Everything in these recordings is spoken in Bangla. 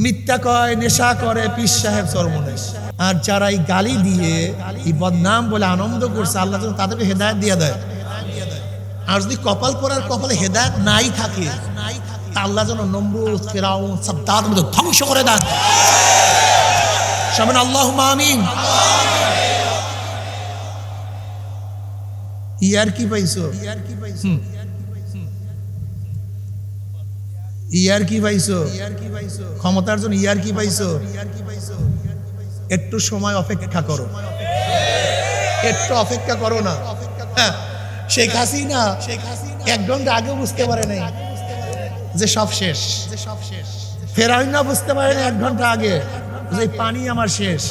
মিথ্যা কয়, নেশা করে, পীর সাহেব চরমনে। আর যারা এই গালি দিয়ে এই বদনাম বলে আনন্দ করছে, আল্লাহ যেন তাদেরকে হেদায়েত দিয়ে দেয়। আর যদি কপাল পরার কপালে হেদায়েত নাই থাকে, তা আল্লাহ যেন নমরুদ, ফিরাউন, সাদ্দাত ধ্বংস করে দেন। সবাই আল্লাহুম্মা আমিন। ইয়ার কি পাইছো? ইয়ার কি পাইছো? ক্ষমতার জন্য ইয়ার কি পাইছো? একটু সময় অপেক্ষা করো, একটু অপেক্ষা করো না। শেখ হাসিনা 1 ঘন্টা আগে বুঝতে পারে নাই যে সব শেষ। ফেরাউন না বুঝতে পারে না 1 ঘন্টা আগে যে পানি আমার শেষ।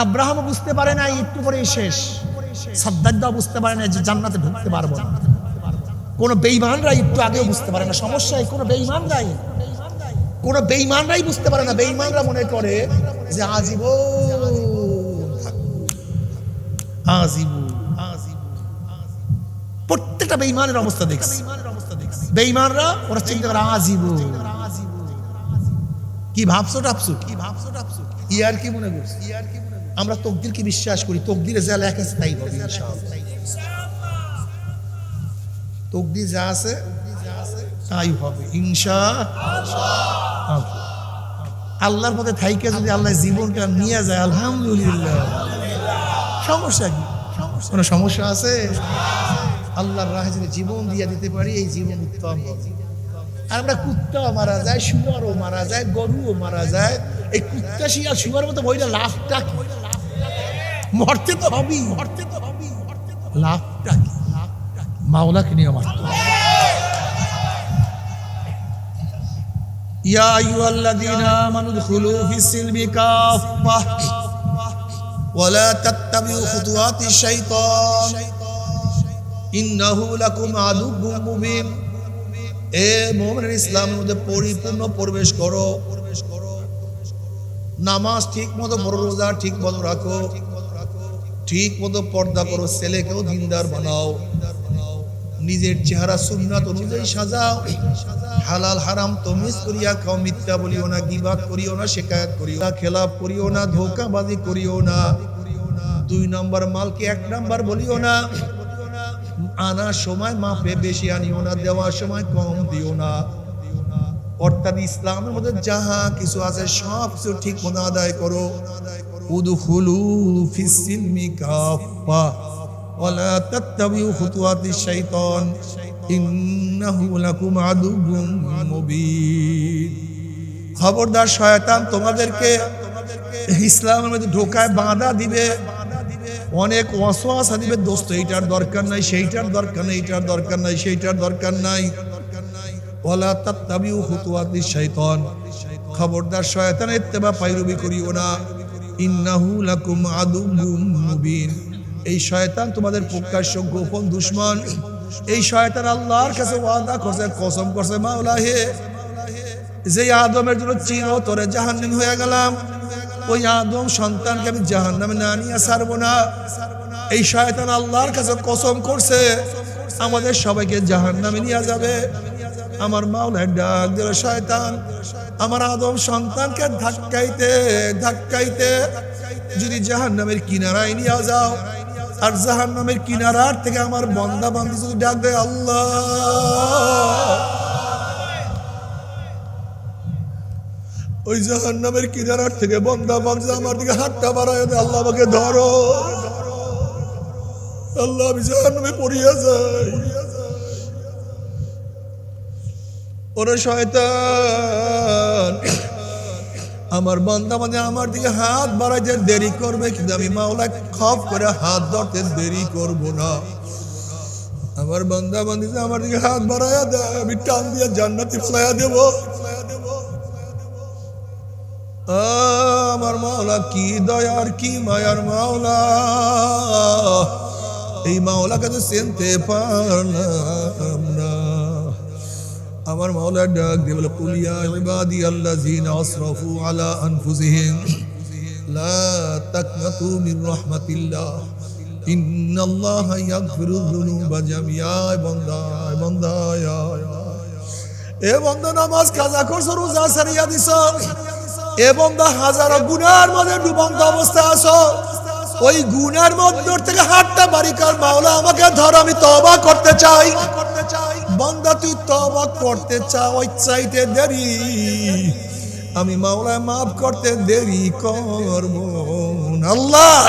আব্রাহাম বুঝতে পারে না একটু পরেই শেষ। সাদ্দাত বুঝতে পারে না যে জান্নাতে ঢুকতে পারবো না। কোন বেঈমানরা একটু আগেও বুঝতে পারে না। সমস্যায় কোন বেঈমানরাই বুঝতে পারে না। বেঈমানরা মনে করে যে আজীবন। প্রত্যেকটা বেঈমানের অবস্থা দেখছি। বেঈমানরা ওরা চিন্তা করে আজীবন। কি ভাবছো টাপছো? ইয়ার কি মনে করছি? আমরা তকদিরকে বিশ্বাস করি। তকদিরে যা লেখা আছে তাই হবে ইনশাআল্লাহ। তকদির যা আছে তাই হবে ইনশাআল্লাহ। আল্লাহর পথে থাইকে যদি আল্লাহ জীবনটা নিয়ে যায়, আলহামদুলিল্লাহ। সমস্যা কি? কোনো সমস্যা আছে? আল্লাহর রাহে যদি জীবন দিয়ে দিতে পারি, এই জীবন উত্তম হবে। আর আমরা কুত্তাও মারা যায়, শুয়ারও মারা যায়, গরুও মারা যায়। এই কুত্তা শিয়ার শুয়ার মতো বইটা লাভটা কি? মরতে তো হবেই। লাভটা কি? মাওলাকে নিয়ে মারতে হবে। ইয়া আইয়ুহাল্লাযীনা আমানু দুখুলু ফিস-সিলমি কাফাহ ওয়া লা তাত্তাবিউ খুতুওয়াতিশ শাইতান ইন্নাহু লাকুম আদুউম মুবিন। এ মুমিন, ইসলামের মধ্যে পরিপূর্ণ প্রবেশ করো। নামাজ ঠিক মতো পড়ো, রোজা ঠিক মতো রাখো, ঠিক মতো পর্দা করো, ছেলেকেও দিনদার বানাও, নিজের চেহারা সুন্নাত অনুযায়ী সাজাও, হালাল হারাম তমিজ করিয়া খাও, মিথ্যা বলিও না, গীবাত করিও না, শিকায়াত করিও না, খেলাপ করিও না, ধোঁকাবাজি করিও না, 2 নম্বর মালকে 1 নম্বর বলিও না, আনার সময় মাপে বেশি আনিও না, দেওয়ার সময় কম দিও না। অর্থাৎ ইসলামের মধ্যে যাহা কিছু আছে সব কিছু ঠিক মতো আদায় করো। উদখুলু ফিস-সিলমি কাফা ওয়া লা তাত্তাবিউ খুতুওয়াতিশ শাইতান ইন্নাহু লাকুম আদুউম মুবিন। খবরদার, শয়তান তোমাদেরকে ইসলামের মধ্যে ঢোকায় বাধা দিবে, অনেক ওয়াসওয়াসা দিবে। দোস্ত, এইটার দরকার নাই, সেইটার দরকার নাই, এইটার দরকার নাই, সেইটার দরকার নাই। ওয়ালা তাত্তাবিউ খুতুওয়াতিশ শাইতান, খবরদার শয়তানের ইত্তেবা পায়রবি করিও না। ইন্নাহু লাকুম আদুউম মুবিন, এই শয়তান তোমাদের প্রকাশ্য গোপন দুশমন। এই শয়তান আল্লাহর কাছে ওয়াদা করছে, কসম করছে, মাওলা হে, যে আদমের জন্য চিরতরে জাহান্নামী হয়ে গেলাম, ওই আদম সন্তানকে আমি জাহান্নামে না নিয়ে ছাড়বো না। এই শয়তান আল্লাহর কাছে কসম করছে আমাদের সবাইকে জাহান্নামে নিয়ে যাবে। আমার মাওলা ডাক দিল, শয়তান আমার আদম সন্তানকে ধাক্কাইতে ধাক্কাইতে যদি জাহান্নামের কিনারায় নিয়ে যাও, আর জাহান্নামের কিনারার থেকে আমার বান্দা বান্দি যদি ডাক দেয়, আল্লাহ, ওই জাহান্নামের কিনারার থেকে বান্দা বান্দি আমার দিকে হাতটা বাড়ায় দেয়, আল্লাহ আমাকে ধরো, আল্লাহ আমি জাহান্নামে পড়িয়া যাই। ওরে শয়তান, আমার বান্দা মানে আমার দিকে হাত বাড়াইতে দেরি করবে, কিন্তু আমি মাওলা খপ করে হাত ধরতে দেরি করব না। আমার বান্দা বান্দি আমার দিকে হাত বাড়াইয়া দেয়, আমি টান দিয়ে জান্নাতে ফেলাইয়া দেব। আমার মাওলা কি দয়ার, কি মায়ার মাওলা, এই মাওলাকে তো চিনতে পারলাম না। আমার মাওলা ডাক দিয়ে বলে, কুল ইয়া ইবাদিয়াল্লাযীনা আসরাফু আলা আনফুসিহিম লা তাকনাতু মির রাহমাতিল্লাহ ইন্নাল্লাহা ইয়াগফিরুয যুনুবা জামিআ। বান্দা বান্দা, এ বন্ধ নামাজ কাজা করছো, রোজা ছাড়িয়া দিছ, এ বন্ধ হাজারো গুনার মধ্যে ডুবন্ত অবস্থা আছো, ওই গুনার মধ্যে থেকে হাতটা বাড়ি কর, মাওলা আমাকে ধর, আমি তওবা করতে চাই। বান্দা তুই তওবা করতে চাও, ওই চাইতে দেরি, আমি মাওলা মাফ করতে দেরি করব না। আল্লাহ,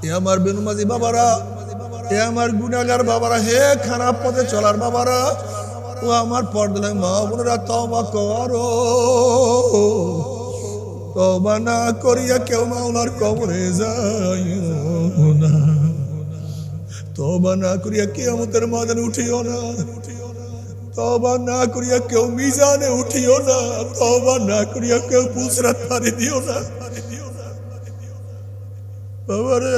এ আমার বেনুমাজি বাবারা, এ আমার গুনাহগার বাবারা, হে খারাপ পথে চলার বাবারা, ও আমার পর্দায় মা বোনেরা, তওবা করো। তওবা না করিয়া কেউ মাওলার কবরে যাইও না, তওবা না করিয়া কিয়ামতের ময়দানে উঠিও না, তওবা না করিয়া কেউ মিজানে উঠিও না, তওবা না করিয়া কেউ পুসরাত পারি দিও না। বাবারে,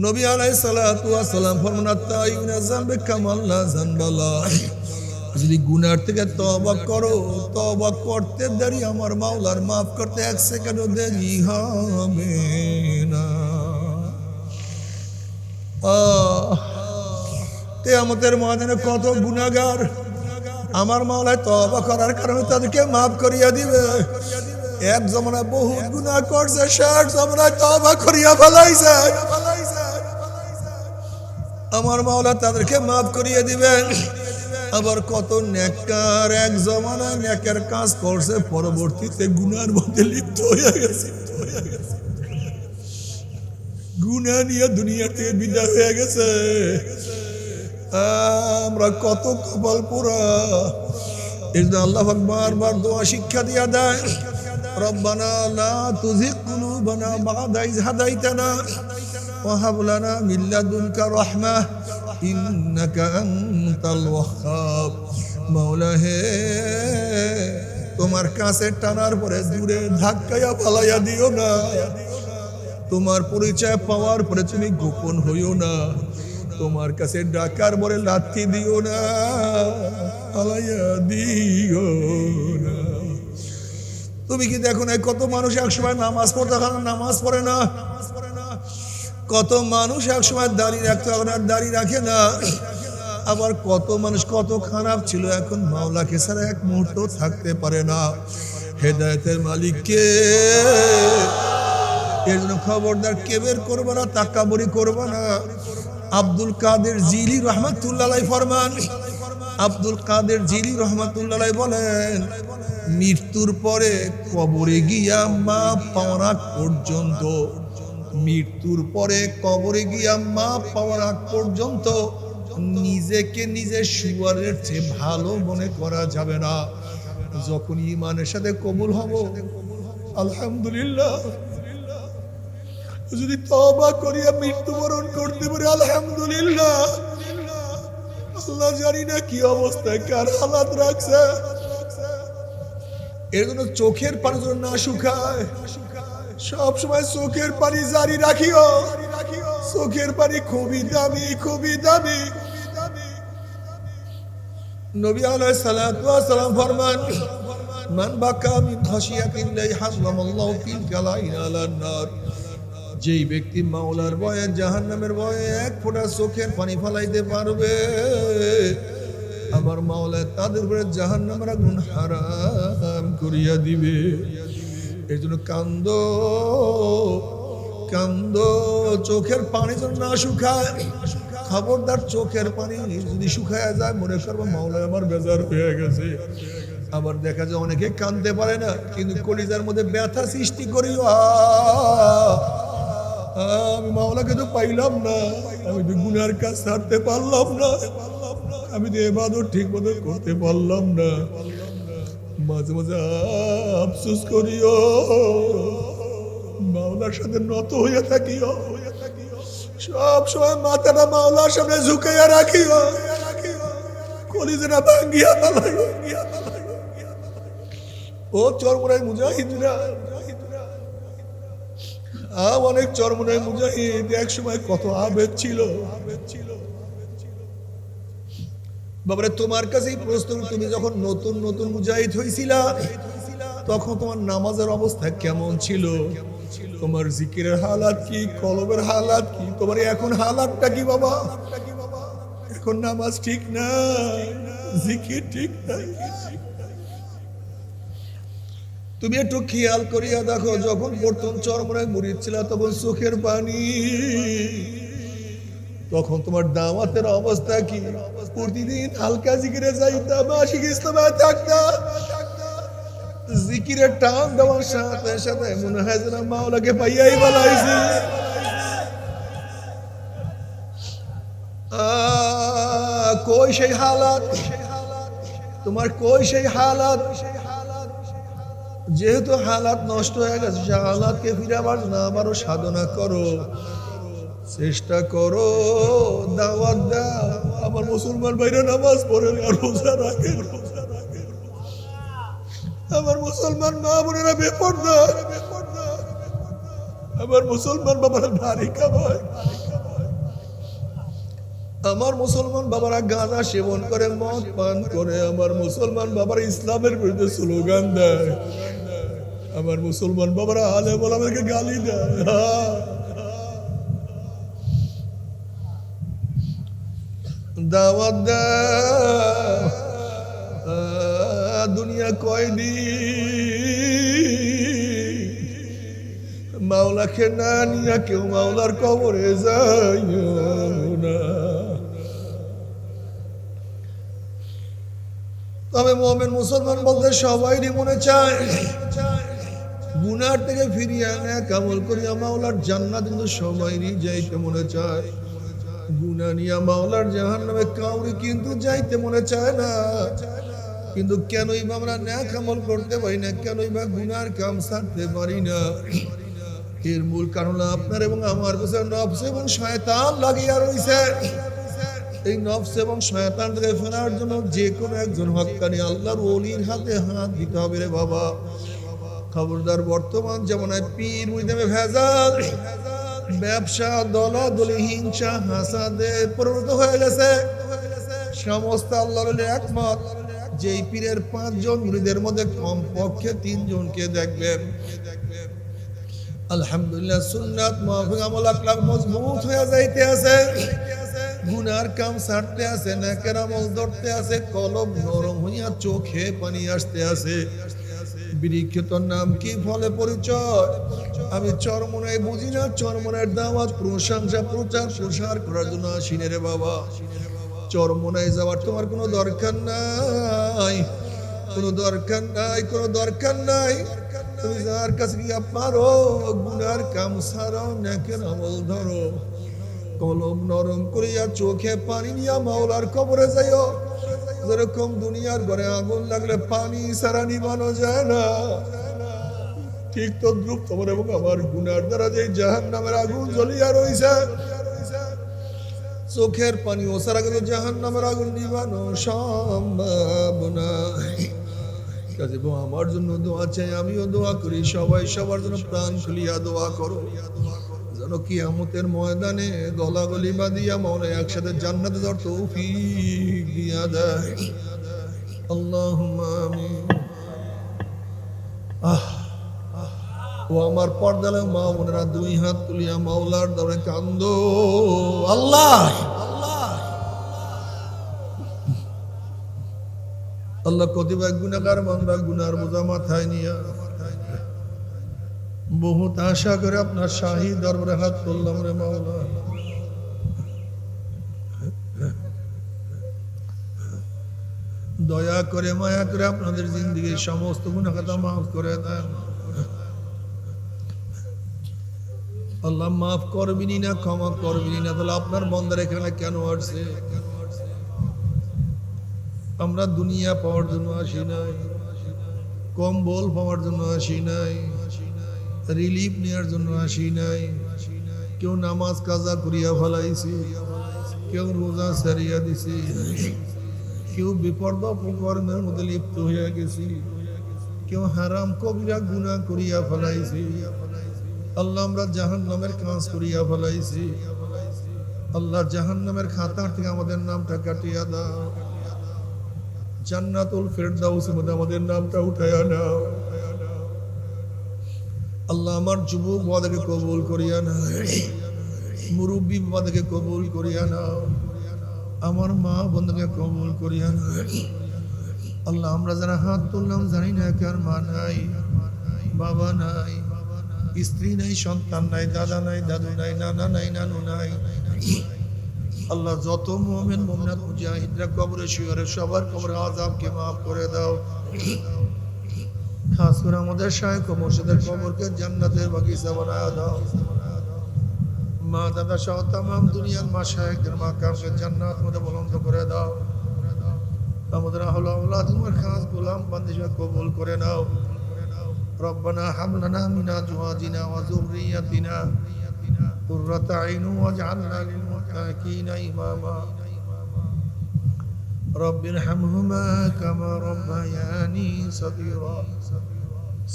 নবী আলাইহিস সালাতু ওয়াস সালাম ফরমান, আত-তাইয়ুনা যামবে কামাল লা যানবালা, যদি গুনার থেকে তওবা করো, তওবা করতে দেরি, আমার মাওলার মাফ করতে এক সেকেন্ডও দেরি হবে না। কিয়ামতের ময়দানে কত গুনাহগার আমার মাওলায় তওবা করার কারণে তাদেরকে মাফ করিয়া দিবে। এক জমানায় বহুত গুনাহ করছে, শেষ জমানায় তওবা করিয়া ফেলাইছে, আমার মাওলা তাদেরকে মাফ করিয়ে দিবেন। আবার কত নেককার এক জমানায় নেকের কাজ করছে, পরবর্তীতে গুনার মধ্যে লিপ্ত হয়ে গেছে, গুনাহ নিয়ে দুনিয়া থেকে বিদায় হয়ে গেছে। আমরা কত কপাল পোড়া। এই জন্য আল্লাহ পাক বারবার দোয়া শিক্ষা দিয়া দেয়, রব্বানা লা তুযিগ কুলুবানা বা'দা ইয হাদাইতানা ওয়া হাব লানা মিন লাদুনকা রাহমাহ ইন্নাকা আনতাল ওয়াহ্হাব। মাওলা হে, তোমার কাছে টানার পরে দূরে ধাক্কায়া পালাইয়া দিও না, তোমার পরিচয় পাওয়ার পরে তুমি গোপন হইও না, তোমার কাছে ডাকার পরে লাথি দিও না, পালাইয়া দিও না। তুমি কি দেখো না কত মানুষ একসময় নামাজ পড়তে, নামাজ পড়ে না, কত মানুষ একসময় দাড়ি রাখতে, এখন আর দাড়ি রাখে না। আবার কত মানুষ কত খারাপ ছিল, এখন মাওলাকে ছাড়া এক মুহূর্ত থাকতে পারে না। হেদায়েতের মালিক কে? এর জন্য খবরদার কেবের করবা না, তাকাবুরি করবা না। আব্দুল কাদের জিলি রহমাতুল্লাহ আলাইহি ফরমান, আব্দুল কাদের জিলি রহমাতুল্লাহ আলাইহি বলেন, মৃত্যুর পরে কবরে গিয়া মা পাওয়ার আগ পর্যন্ত, মৃত্যুর পরে কবরে গিয়া মা পাওয়ার আগ পর্যন্ত নিজেকে নিজে শুয়ারের চেয়ে ভালো মনে করা যাবে না। যখন ঈমানের সাথে কবুল হব, আলহামদুলিল্লাহ, যদি তওবা করিয়া মৃত্যুবরণ করতে পারি, আলহামদুলিল্লাহ। আল্লাহ জানি না কি অবস্থায় কার হালাত রাখছে। এর জন্য চোখের পানি যেন না শুকায়, সব সময় চোখের পানি জারি রাখিও। চোখের পানি খুবই দামি, খুবই দামি। নবী আলাইহিস সালাতু ওয়াস সালাম ফরমান, মান বাকা মিন খাশিয়াতিল্লাহি হারামাল্লাহু ফিল গালাইন আলান নার। যেই ব্যক্তি মাওলার ভয়ে, জাহান্নামের ভয়ে এক ফোঁটা চোখের পানি ফলাইতে পারবে, আমার মাওলা তাদের উপরে জাহান্নামের আগুন হারাম করিয়া দিবে। এই জন্য কান্দো, কান্দো, চোখের পানি যেন না শুকায়। খবরদার, চোখের পানি যদি শুকায় যায়, মনে করবো মাওলা আমার বেজার হয়ে গেছে। আবার দেখা যায় অনেকে কাঁদতে পারে না, কিন্তু কলিজার মধ্যে ব্যথা সৃষ্টি করিও, আমি মাওলাকে তো পাইলাম না, আমি তো গুনার কাজ ছাড়তে পারলাম না, আমি তো ইবাদত ঠিক মতো করতে পারলাম না। মাঝে মাঝে আফসোস করিও, মাওলার সাথে নত হইয়া থাকিও, সব সময় মাথাটা মাওলার সামনে ঝুঁকাইয়া রাখিও, কলিজাটা ভাঙ্গিয়া ফেলাইও। ও চরমুনাই মুজাহিদরা, অনেক চরমুনাই মুজাহিদ এক সময় কত আবেগ ছিল। বাবারে, তোমার কাছেই প্রশ্ন, তুমি যখন নতুন নতুন মুজাহিদ হইছিলা, তখন তোমার নামাজের অবস্থা কেমন ছিল? তোমার জিকিরের হালাত কি, কলবের হালাত কি, তোমার এখন হালাতটা কি বাবা? এখন নামাজ ঠিক নাই, জিকির ঠিক নাই। তুমি একটু খেয়াল করিয়া দেখো, যখন প্রথম চরমরায় মুরিদ ছিল তখন চোখের পানি, তখন তোমার দাওয়াতের অবস্থা কি? প্রতিদিন হালকা জিকিরে যাইতাম, আশিক ইসলামে থাকতাম, জিকিরের টান দেওয়ার সাথে সাথে মনে হয় যেন মাওলাকে পাইয়াই বলাইছি। কই সেই হালাত তোমার, কই সেই হালাত? যেহেতু হালাত নষ্ট হয়ে গেছে, সে হালাতকে ফিরাবার জন্য আবারও সাধনা করো, চেষ্টা করো, দাওয়াত দাও। আমার মুসলমান ভাইরা নামাজ পড়ে আর রোজা রাখে, আমার মুসলমান মা বোনেরা বেপরদা, আমার মুসলমান বাবারা নারী কামায়, আমার মুসলমান বাবারা গাঁজা সেবন করে, মদ পান করে, আমার মুসলমান বাবারা ইসলামের বিরুদ্ধে স্লোগান দেয়, আমার মুসলমান বাবারা আলেম ওলামাকে গালি দেয়। দাওয়াত দাও, দুনিয়া কয়দিন, মাওলাকে না নিয়া কেউ মাওলার কবরে যায় না। তবে মুমিন মুসলমান বলতে সবাইরই মনে চায় গুনার থেকে ফিরিয়ে নেক আমল করিয়া মাওলার জান্নাত, কিন্তু সবাইরই যাইতে মনে চায়। গুনাহ নিয়া মাওলার জাহান্নামে কাউরি কিন্তু যাইতে মনে চায় না। কিন্তু কেনই বা আমরা নেক আমল করতে পারি না, কেনই বা গুনার কাম ছাড়তে পারি না? এর মূল কারণ আপনার এবং আমার কাছে নফস এবং শয়তান লাগিয়া রইছে। এই নফস এবং শয়তান থেকে ফেরার জন্য যে কোনো একজন হক্কানি আল্লাহর ওলির হাতে হাত দিতে হবে রে বাবা। খবরদার, বর্তমান জামানায় পীর মুরিদে ভেজাল, ব্যবসা, দলাদলি, হিংসা, হাসাদে পরিণত হয়ে গেছে। সমস্ত আল্লাহর একমত, যেই পীরের 5 জন মুরিদের মধ্যে কমপক্ষে 3 জনকে দেখবেন আলহামদুলিল্লাহ সুন্নাত মাহফিক আমল আখলাক মজবুত হয়ে যাইতে আছে, গুনার কাম ছাড়তে আছে, নেকের আমল ধরতে আছে, কলব নরম হইয়া চোখে পানি আসতে আছে। বিরিক্ষিতর নাম কি, ফলে পরিচয়? আমি চরমনায় বুঝি না, চরমনায়ের দাওয়াত, প্রশংসা, প্রচার, প্রসার করার জন্য আসিনে রে বাবা। চরমনায় যাওয়ার তোমার কোনো দরকার নাই, কোনো দরকার নাই, কোনো দরকার নাই। তুমি যার কাছে গিয়া পারো, গুনার কাম ছাড়ো, নেকের আমল ধরো, কলম নরম করিয়া চোখে পানি নিয়া মাওলার কবরে যাইও। যেরকম দুনিয়ার ঘরে আগুন লাগলে পানি ছাড়া নিবানো যায় না, ঠিক তদ্রুপ তোমার এবং আমার গুনার দ্বারা যে জাহান্নামের আগুন জ্বলিয়া রইছে, চোখের পানি ও ছাড়া কিন্তু জাহান্নামের আগুন নিবানো সম্ভব না। কাজে আমার জন্য দোয়া চাই, আমিও দোয়া করি, সবাই সবার জন্য প্রাণ খুলিয়া দোয়া করো, যেন কিয়ামতের ময়দানে গলাগলি বাঁধিয়া মনে একসাথে জান্নাতে যাওয়ার তৌফিক দিয়া দেয়। আল্লাহুম্মা আমিন। ও আমার পর্দালে মা বোনেরা, 2 হাত তুলিয়া মাওলার দরে কান্দো। আল্লাহ আল্লাহ, কতিপয় গুনাহগার বান্দা গুনার বোঝা মাথায় নিয়া বহুত আশা করে আপনার শাহী দরবারে হাত তুললাম রে মাওলা। দয়া করে মায়া করে আপনাদের জিন্দেগীর সমস্ত গুনাহ খাতা মাফ করে দেন। আল্লাহ মাফ করবিনি না, ক্ষমা করবিনি না, তাহলে আপনার বন্দার এখানে কেন আসছে? আমরা দুনিয়া পাওয়ার জন্য আসি নাই, কম্বল পাওয়ার জন্য আসি নাই, রিলিফ নেওয়ার জন্য আসি নাই। কেউ নামাজ কাজা করিয়া ফেলাইছি, কেউ রোজা সারিয়া দিছি, কেউ বিপদ অপকর্মের মধ্যে লিপ্ত হইয়া গেছি, কেউ হারাম কবিরা গুনাহ করিয়া ফেলাইছি। আল্লাহ, আমরা জাহান্নামের কাজ করিয়া ফেলাইছি। আল্লাহ, জাহান্নামের খাতার থেকে আমাদের নামটা কাটিয়া দাও, জান্নাতুল ফেরদাউসের মধ্যে আমাদের নামটা উঠাইয়া নাও। আল্লাহ আমার যুবক বাবাদেরকে কবুল করিয়া না, মুরব্বী বাবাদেরকে কবুল করিয়া নাও, আমার মা বন্ধুকে কবুল করিয়া না। আল্লাহ আমরা যারা হাত তুললাম জানি না কার মা নাই, বাবা নাই, স্ত্রী নাই, সন্তান নাই, দাদা নাই, দাদু নাই, নানা নাই, নানু নাই। আল্লাহ যত মুমিন মুমিনাত মুজাহিদরা কবরে শুয়ে সবার কবরে আযাবকে মাফ করে দাও। খাস করে আমাদের শায়েখ ও মুর্শিদের কবরকে জান্নাতের বাগিচা বানায় দাও। মা দাদা সহ তামাম দুনিয়ার মা শায়েখদের মাকামকে জান্নাত মধ্যে বুলন্দ করে দাও। আমাদের আহলে আওলাদ তোমার খাস গোলাম বান্দিকে কবুল করে নাও। রব্বানা হাব লানা মিন আজওয়াজিনা ওয়া যুররিয়াতিনা কুররাতা আইন ওয়াজআলনা লিল মুত্তাকিনা ইমামা। রব্বিরহামহুমা কামা রব্বায়ানি সগীরা।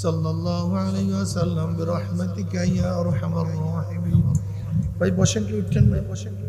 সাল্লাল্লাহু আলাইহি ওয়াসাল্লাম বিরহমাতিকা ইয়া আরহামার রাহিমিন। ভাই বসেন, কি উঠছেন ভাই, বসেন।